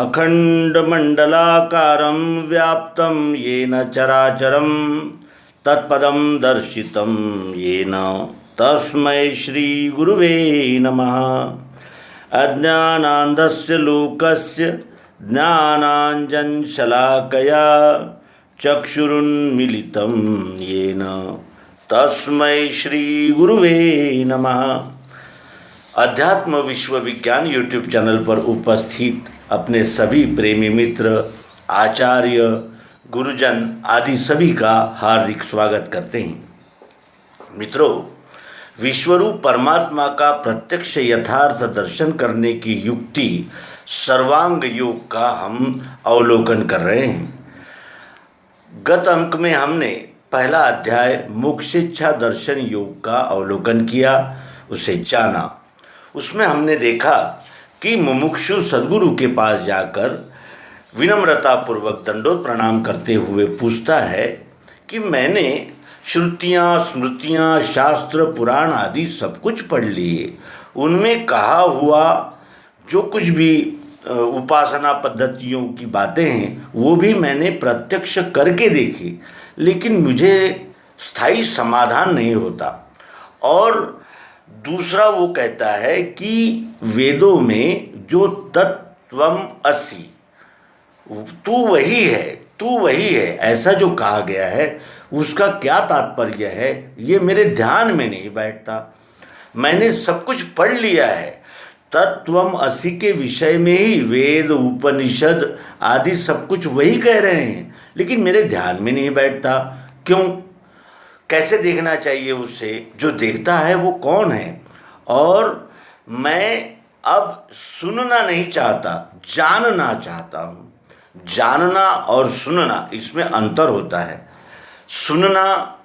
अखंडमंडलाकारं व्याप्तं येन चराचरं तत्पदं दर्शितं येन तस्मै श्रीगुरुवे नमः। अज्ञानान्धस्य लोकस्य ज्ञानाञ्जनशलाकया चक्षुरुन्मीलितं येन तस्मै श्रीगुरुवे नमः। अध्यात्म विश्व विज्ञान यूट्यूब चैनल पर उपस्थित अपने सभी प्रेमी मित्र, आचार्य, गुरुजन आदि सभी का हार्दिक स्वागत करते हैं। मित्रों, विश्वरूप परमात्मा का प्रत्यक्ष यथार्थ दर्शन करने की युक्ति सर्वांग योग का हम अवलोकन कर रहे हैं। गत अंक में हमने पहला अध्याय मोक्षेच्छा दर्शन योग का अवलोकन किया, उसे जाना। उसमें हमने देखा कि मुमुक्षु सद्गुरु के पास जाकर विनम्रतापूर्वक दंडोत प्रणाम करते हुए पूछता है कि मैंने श्रुतियाँ, स्मृतियाँ, शास्त्र, पुराण आदि सब कुछ पढ़ लिए, उनमें कहा हुआ जो कुछ भी उपासना पद्धतियों की बातें हैं वो भी मैंने प्रत्यक्ष करके देखी, लेकिन मुझे स्थायी समाधान नहीं होता। और दूसरा वो कहता है कि वेदों में जो तत्त्वम असि, तू वही है, तू वही है, ऐसा जो कहा गया है उसका क्या तात्पर्य है, ये मेरे ध्यान में नहीं बैठता। मैंने सब कुछ पढ़ लिया है, तत्त्वम असि के विषय में ही वेद, उपनिषद आदि सब कुछ वही कह रहे हैं, लेकिन मेरे ध्यान में नहीं बैठता। क्यों? कैसे देखना चाहिए उसे? जो देखता है वो कौन है? और मैं अब सुनना नहीं चाहता, जानना चाहता हूँ। जानना और सुनना, इसमें अंतर होता है। सुनना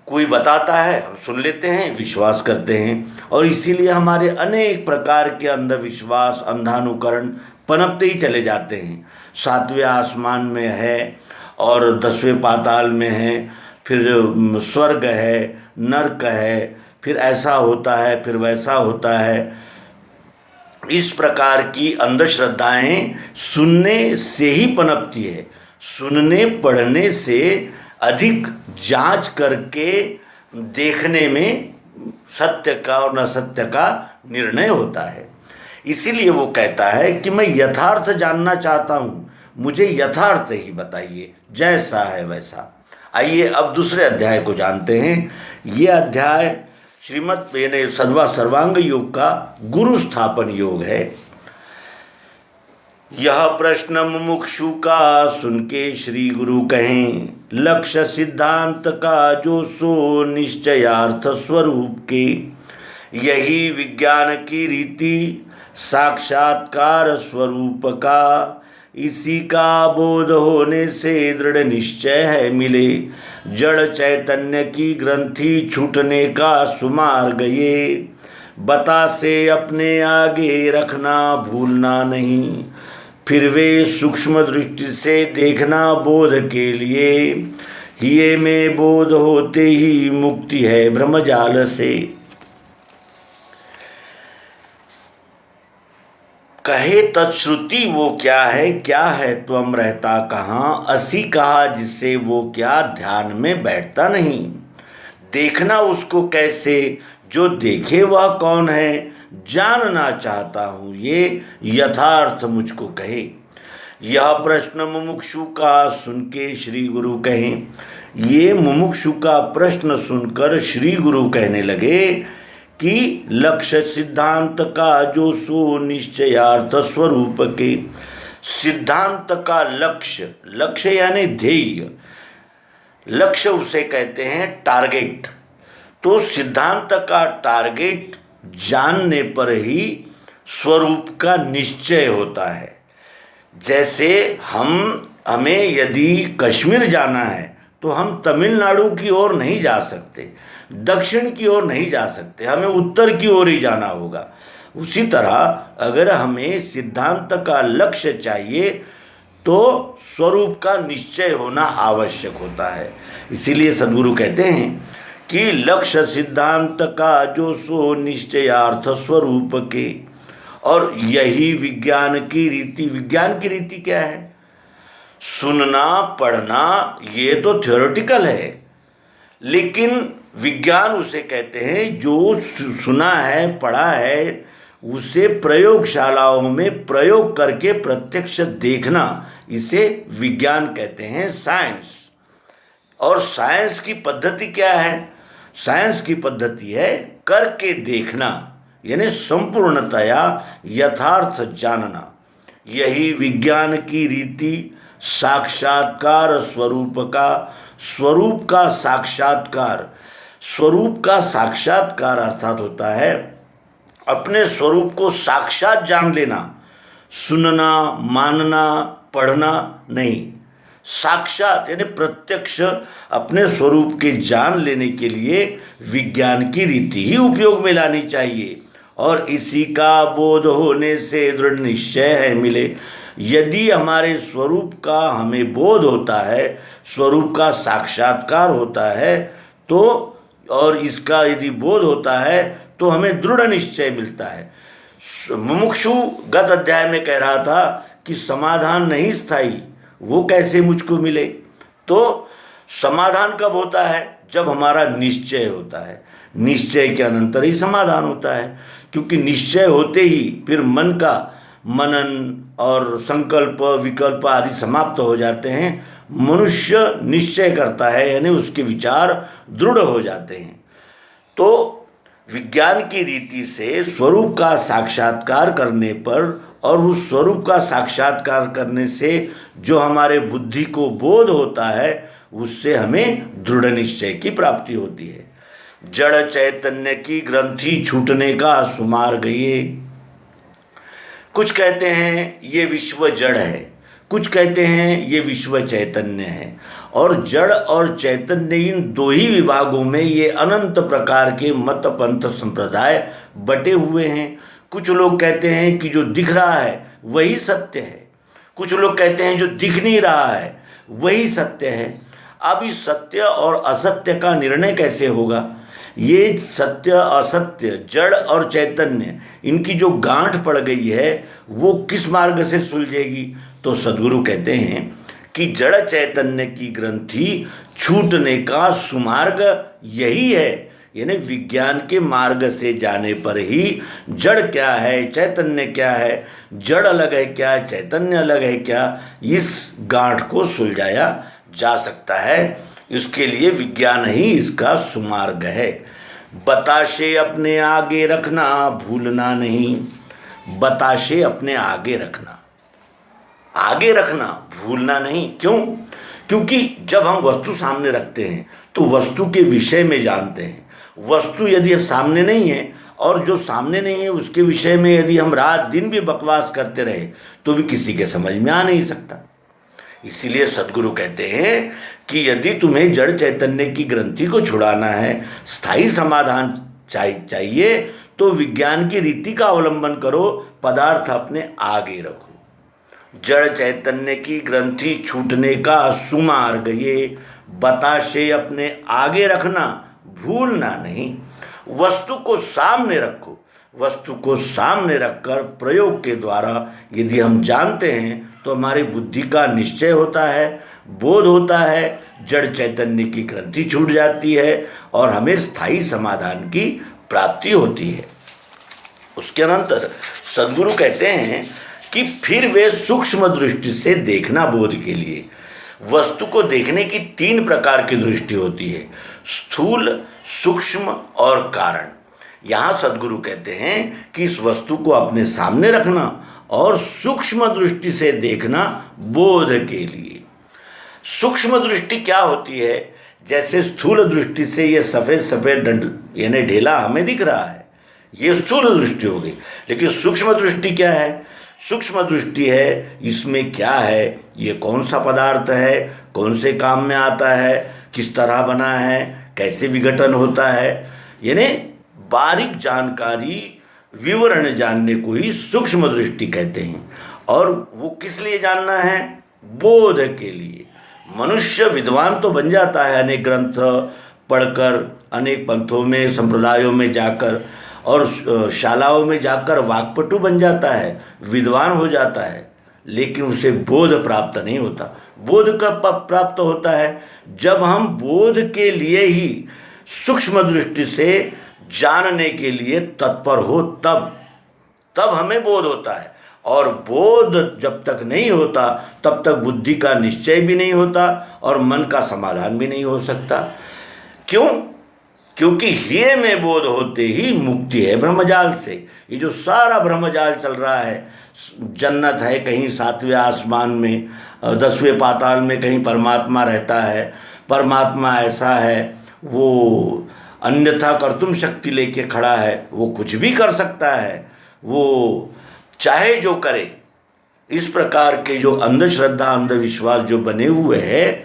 कोई बताता है, हम सुन लेते हैं, विश्वास करते हैं, और इसीलिए हमारे अनेक प्रकार के अंधविश्वास, अंधानुकरण पनपते ही चले जाते हैं। 7वें आसमान में है और 10वें पाताल में है, फिर स्वर्ग है, नरक है, फिर ऐसा होता है, फिर वैसा होता है। इस प्रकार की अंधश्रद्धाएं सुनने से ही पनपती है। सुनने पढ़ने से अधिक जांच करके देखने में सत्य का और असत्य का निर्णय होता है। इसीलिए वो कहता है कि मैं यथार्थ जानना चाहता हूँ, मुझे यथार्थ ही बताइए, जैसा है वैसा। आइए अब दूसरे अध्याय को जानते हैं। ये अध्याय श्रीमद् यानी सद्वा सर्वांग योग का गुरु स्थापन योग है। यह प्रश्न मुमुक्षु का सुन के श्री गुरु कहें, लक्ष्य सिद्धांत का जो सो निश्चयार्थ स्वरूप के, यही विज्ञान की रीति साक्षात्कार स्वरूप का, इसी का बोध होने से दृढ़ निश्चय है मिले, जड़ चैतन्य की ग्रंथि छूटने का सुमार्ग ये, बता से अपने आगे रखना भूलना नहीं, फिर वे सूक्ष्म दृष्टि से देखना बोध के लिए, ये में बोध होते ही मुक्ति है ब्रह्मजाल से। कहे तत्श्रुति वो क्या है त्वम रहता कहाँ, असी कहा जिससे वो क्या ध्यान में बैठता नहीं, देखना उसको कैसे, जो देखे वह कौन है, जानना चाहता हूँ ये यथार्थ मुझको कहे। यह प्रश्न मुमुक्षु का सुन के श्री गुरु कहें। ये मुमुक्षु का प्रश्न सुनकर श्री गुरु कहने लगे कि लक्ष्य सिद्धांत का जो सो निश्चयार्थ स्वरूप के, सिद्धांत का लक्ष्य, लक्ष्य यानी ध्येय, लक्ष्य उसे कहते हैं टारगेट। तो सिद्धांत का टारगेट जानने पर ही स्वरूप का निश्चय होता है। जैसे हमें यदि कश्मीर जाना है तो हम तमिलनाडु की ओर नहीं जा सकते, दक्षिण की ओर नहीं जा सकते, हमें उत्तर की ओर ही जाना होगा। उसी तरह अगर हमें सिद्धांत का लक्ष्य चाहिए तो स्वरूप का निश्चय होना आवश्यक होता है। इसीलिए सद्गुरु कहते हैं कि लक्ष्य सिद्धांत का जो सो निश्चयार्थ स्वरूप के, और यही विज्ञान की रीति। विज्ञान की रीति क्या है? सुनना, पढ़ना, ये तो थ्योरेटिकल है, लेकिन विज्ञान उसे कहते हैं जो सुना है, पढ़ा है, उसे प्रयोगशालाओं में प्रयोग करके प्रत्यक्ष देखना, इसे विज्ञान कहते हैं, साइंस। और साइंस की पद्धति क्या है? साइंस की पद्धति है करके देखना, यानी संपूर्णतया यथार्थ जानना। यही विज्ञान की रीति साक्षात्कार स्वरूप का साक्षात्कार। स्वरूप का साक्षात्कार अर्थात होता है अपने स्वरूप को साक्षात जान लेना। सुनना, मानना, पढ़ना नहीं, साक्षात यानी प्रत्यक्ष अपने स्वरूप के जान लेने के लिए विज्ञान की रीति ही उपयोग में लानी चाहिए। और इसी का बोध होने से दृढ़ निश्चय है मिले। यदि हमारे स्वरूप का हमें बोध होता है, स्वरूप का साक्षात्कार होता है, तो और इसका यदि बोध होता है तो हमें दृढ़ निश्चय मिलता है। मुमुक्षु गत अध्याय में कह रहा था कि समाधान नहीं स्थायी, वो कैसे मुझको मिले? तो समाधान कब होता है? जब हमारा निश्चय होता है। निश्चय के अनंतर ही समाधान होता है, क्योंकि निश्चय होते ही फिर मन का मनन और संकल्प, विकल्प आदि समाप्त हो जाते हैं। मनुष्य निश्चय करता है, यानी उसके विचार दृढ़ हो जाते हैं। तो विज्ञान की रीति से स्वरूप का साक्षात्कार करने पर और उस स्वरूप का साक्षात्कार करने से जो हमारे बुद्धि को बोध होता है, उससे हमें दृढ़ निश्चय की प्राप्ति होती है। जड़ चैतन्य की ग्रंथि छूटने का सुमार्ग ये। कुछ कहते हैं ये विश्व जड़ है, कुछ कहते हैं ये विश्व चैतन्य है। और जड़ और चैतन्य इन दो ही विभागों में ये अनंत प्रकार के मत पंथ संप्रदाय बटे हुए हैं। कुछ लोग कहते हैं कि जो दिख रहा है वही सत्य है, कुछ लोग कहते हैं जो दिख नहीं रहा है वही सत्य है। अब इस सत्य और असत्य का निर्णय कैसे होगा? ये सत्य असत्य, जड़ और चैतन्य, इनकी जो गांठ पड़ गई है वो किस मार्ग से सुलझेगी? तो सद्गुरु कहते हैं कि जड़ चैतन्य की ग्रंथि छूटने का सुमार्ग यही है, यानी विज्ञान के मार्ग से जाने पर ही जड़ क्या है, चैतन्य क्या है, जड़ अलग है क्या, चैतन्य अलग है क्या, इस गांठ को सुलझाया जा सकता है। इसके लिए विज्ञान ही इसका सुमार्ग है। बताशे अपने आगे रखना, भूलना नहीं। बताशे अपने आगे रखना, आगे रखना, भूलना नहीं। क्यों? क्योंकि जब हम वस्तु सामने रखते हैं तो वस्तु के विषय में जानते हैं। वस्तु यदि सामने नहीं है और जो सामने नहीं है उसके विषय में यदि हम रात दिन भी बकवास करते रहे तो भी किसी के समझ में आ नहीं सकता। इसीलिए सद्गुरु कहते हैं कि यदि तुम्हें जड़ चैतन्य की ग्रंथि को छुड़ाना है, स्थायी समाधान चाहिए, तो विज्ञान की रीति का अवलंबन करो, पदार्थ अपने आगे रखो। जड़ चैतन्य की ग्रंथि छूटने का सुमार्ग ये, बताशे अपने आगे रखना, भूलना नहीं। वस्तु को सामने रखो, वस्तु को सामने रखकर प्रयोग के द्वारा यदि हम जानते हैं तो हमारी बुद्धि का निश्चय होता है, बोध होता है, जड़ चैतन्य की ग्रंथि छूट जाती है और हमें स्थायी समाधान की प्राप्ति होती है। उसके अनंतर सद्गुरु कहते हैं कि फिर वे सूक्ष्म दृष्टि से देखना। बोध के लिए वस्तु को देखने की 3 प्रकार की दृष्टि होती है, स्थूल, सूक्ष्म और कारण। यहाँ सद्गुरु कहते हैं कि इस वस्तु को अपने सामने रखना और सूक्ष्म दृष्टि से देखना बोध के लिए। सूक्ष्म दृष्टि क्या होती है? जैसे स्थूल दृष्टि से ये सफ़ेद सफ़ेद डंड यानी ढेला हमें दिख रहा है, ये स्थूल दृष्टि हो गई। लेकिन सूक्ष्म दृष्टि क्या है? सूक्ष्म दृष्टि है इसमें क्या है, ये कौन सा पदार्थ है, कौन से काम में आता है, किस तरह बना है, कैसे विघटन होता है, यानी बारीक जानकारी, विवरण जानने को ही सूक्ष्म दृष्टि कहते हैं। और वो किस लिए जानना है? बोध के लिए। मनुष्य विद्वान तो बन जाता है अनेक ग्रंथ पढ़कर, अनेक पंथों में, संप्रदायों में जाकर, और शालाओं में जाकर वाक्पटु बन जाता है, विद्वान हो जाता है, लेकिन उसे बोध प्राप्त नहीं होता। बोध कब प्राप्त होता है? जब हम बोध के लिए ही सूक्ष्म दृष्टि से जानने के लिए तत्पर हो, तब हमें बोध होता है। और बोध जब तक नहीं होता तब तक बुद्धि का निश्चय भी नहीं होता और मन का समाधान भी नहीं हो सकता। क्यों? क्योंकि हे में बोध होते ही मुक्ति है ब्रह्मजाल से। ये जो सारा ब्रह्मजाल चल रहा है, जन्नत है कहीं 7वें आसमान में, 10वें पाताल में कहीं परमात्मा रहता है, परमात्मा ऐसा है, वो अन्यथा कर्तुम शक्ति लेके खड़ा है, वो कुछ भी कर सकता है, वो चाहे जो करे। इस प्रकार के जो अंधश्रद्धा अंधविश्वास जो बने हुए हैं,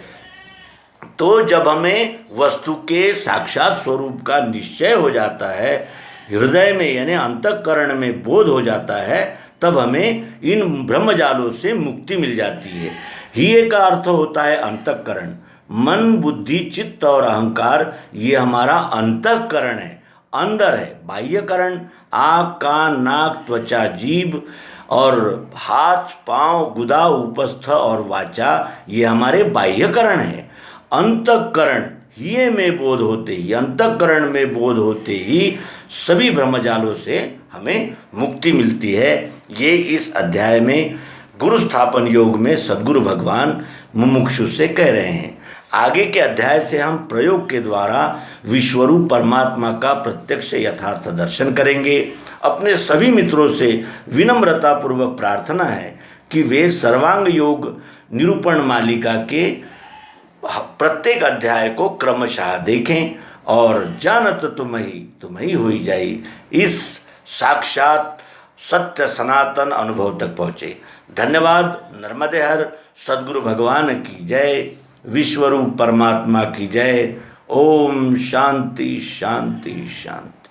तो जब हमें वस्तु के साक्षात स्वरूप का निश्चय हो जाता है, हृदय में यानी अंतःकरण में बोध हो जाता है, तब हमें इन ब्रह्मजालों से मुक्ति मिल जाती है। ही का अर्थ होता है अंतःकरण। मन, बुद्धि, चित्त और अहंकार ये हमारा अंतःकरण है, अंदर है। बाह्यकरण आँख, कान, नाक, त्वचा, जीभ और हाथ, पांव, गुदा, उपस्थ और वाचा ये हमारे बाह्यकरण है। अंतःकरण ही में बोध होते ही, अंतःकरण में बोध होते ही सभी ब्रह्मजालों से हमें मुक्ति मिलती है। ये इस अध्याय में गुरु स्थापन योग में सद्गुरु भगवान मुमुक्षु से कह रहे हैं। आगे के अध्याय से हम प्रयोग के द्वारा विश्वरूप परमात्मा का प्रत्यक्ष यथार्थ दर्शन करेंगे। अपने सभी मित्रों से विनम्रता पूर्वक प्रार्थना है कि वे सर्वांग योग निरूपण मालिका के प्रत्येक अध्याय को क्रमशः देखें और जानत तुम ही हुई जाई, इस साक्षात सत्य सनातन अनुभव तक पहुँचे। धन्यवाद। नर्मदे हर। सद्गुरु भगवान की जय। विश्वरूप परमात्मा की जय। ओम शांति शांति शांति।